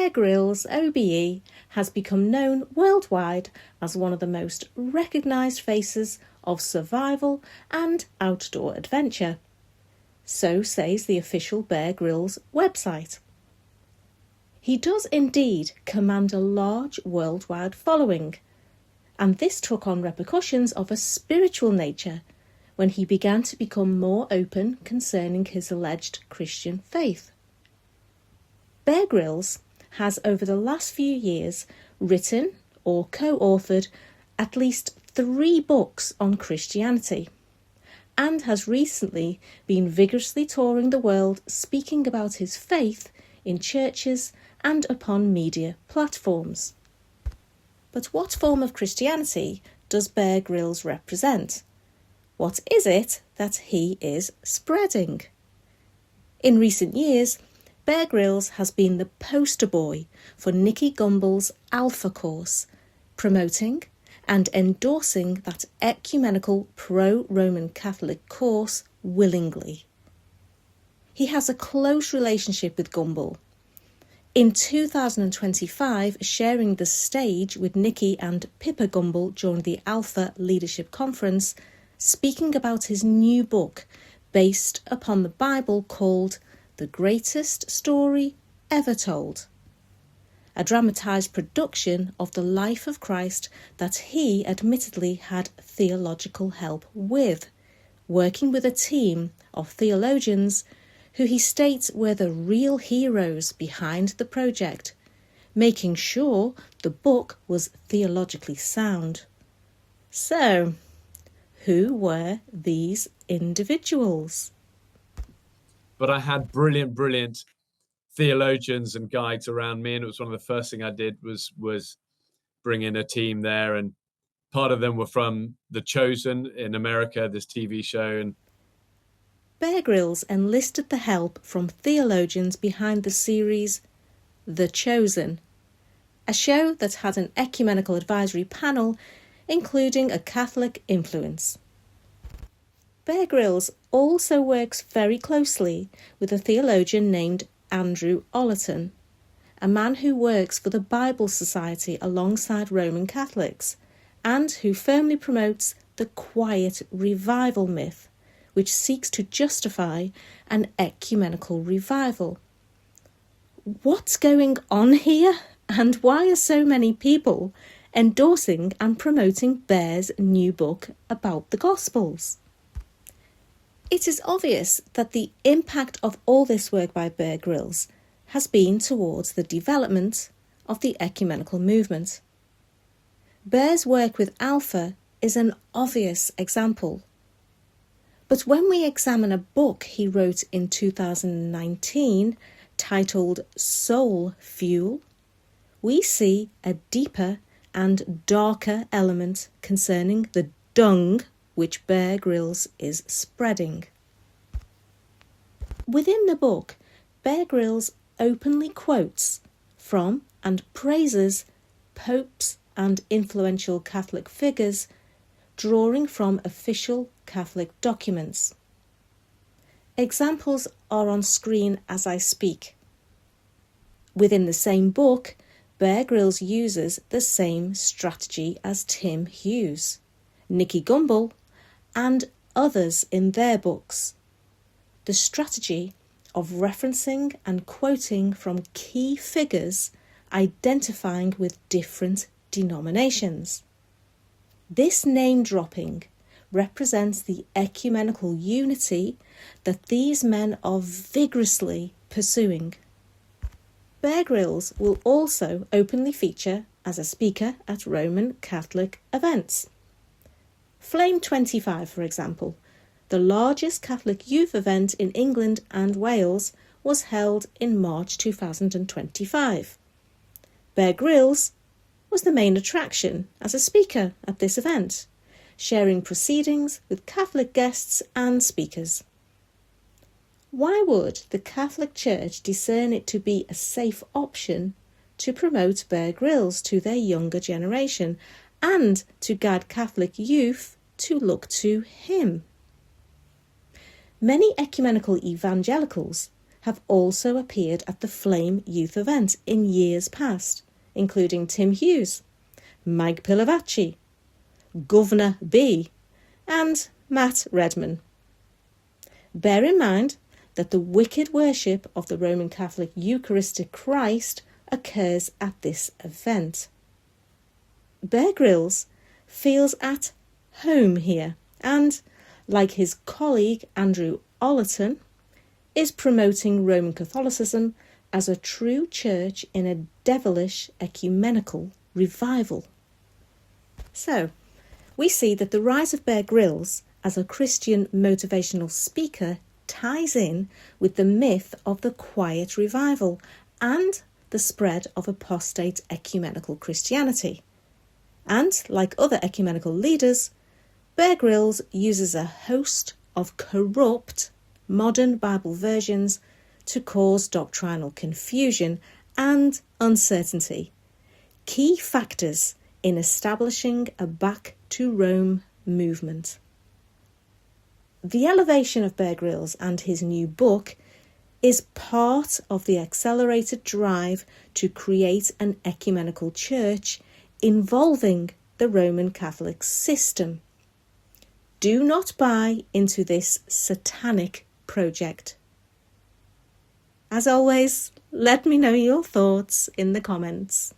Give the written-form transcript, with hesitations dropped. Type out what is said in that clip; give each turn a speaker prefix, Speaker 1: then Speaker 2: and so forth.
Speaker 1: Bear Grylls, OBE, has become known worldwide as one of the most recognised faces of survival and outdoor adventure. So says the official Bear Grylls website. He does indeed command a large worldwide following, and this took on repercussions of a spiritual nature when he began to become more open concerning his alleged Christian faith. Bear Grylls has over the last few years written or co-authored at least 3 books on Christianity, and has recently been vigorously touring the world speaking about his faith in churches and upon media platforms. But what form of Christianity does Bear Grylls represent? What is it that he is spreading? In recent years, Bear Grylls has been the poster boy for Nicky Gumbel's Alpha course, promoting and endorsing that ecumenical pro-Roman Catholic course willingly. He has a close relationship with Gumbel. In 2025, sharing the stage with Nicky and Pippa Gumbel during the Alpha Leadership Conference, speaking about his new book based upon the Bible called The Greatest Story Ever Told, a dramatised production of the life of Christ that he admittedly had theological help with, working with a team of theologians who he states were the real heroes behind the project, making sure the book was theologically sound. So, who were these individuals?
Speaker 2: But I had brilliant theologians and guides around me, and it was one of the first things I did was bring in a team there, and part of them were from The Chosen in America, this TV show. And
Speaker 1: Bear Grylls enlisted the help from theologians behind the series The Chosen, a show that had an ecumenical advisory panel including a Catholic influence. Bear Grylls also works very closely with a theologian named Andrew Ollerton, a man who works for the Bible Society alongside Roman Catholics, and who firmly promotes the quiet revival myth, which seeks to justify an ecumenical revival. What's going on here? And why are so many people endorsing and promoting Bear's new book about the Gospels? It is obvious that the impact of all this work by Bear Grylls has been towards the development of the ecumenical movement. Bear's work with Alpha is an obvious example. But when we examine a book he wrote in 2019 titled Soul Fuel, we see a deeper and darker element concerning the dung which Bear Grylls is spreading. Within the book, Bear Grylls openly quotes from and praises popes and influential Catholic figures, drawing from official Catholic documents. Examples are on screen as I speak. Within the same book, Bear Grylls uses the same strategy as Tim Hughes, Nicky Gumbel, and others in their books. The strategy of referencing and quoting from key figures identifying with different denominations. This name-dropping represents the ecumenical unity that these men are vigorously pursuing. Bear Grylls will also openly feature as a speaker at Roman Catholic events. Flame 25, for example, the largest Catholic youth event in England and Wales, was held in March 2025. Bear Grylls was the main attraction as a speaker at this event, sharing proceedings with Catholic guests and speakers. Why would the Catholic Church discern it to be a safe option to promote Bear Grylls to their younger generation and to guide Catholic youth to look to him? Many ecumenical evangelicals have also appeared at the Flame Youth event in years past, including Tim Hughes, Mike Pilavachi, Governor B, and Matt Redman. Bear in mind that the wicked worship of the Roman Catholic Eucharistic Christ occurs at this event. Bear Grylls feels at home here and, like his colleague Andrew Ollerton, is promoting Roman Catholicism as a true church in a devilish ecumenical revival. So, we see that the rise of Bear Grylls as a Christian motivational speaker ties in with the myth of the quiet revival and the spread of apostate ecumenical Christianity. And, like other ecumenical leaders, Bear Grylls uses a host of corrupt modern Bible versions to cause doctrinal confusion and uncertainty, key factors in establishing a Back to Rome movement. The elevation of Bear Grylls and his new book is part of the accelerated drive to create an ecumenical church involving the Roman Catholic system. Do not buy into this satanic project. As always, let me know your thoughts in the comments.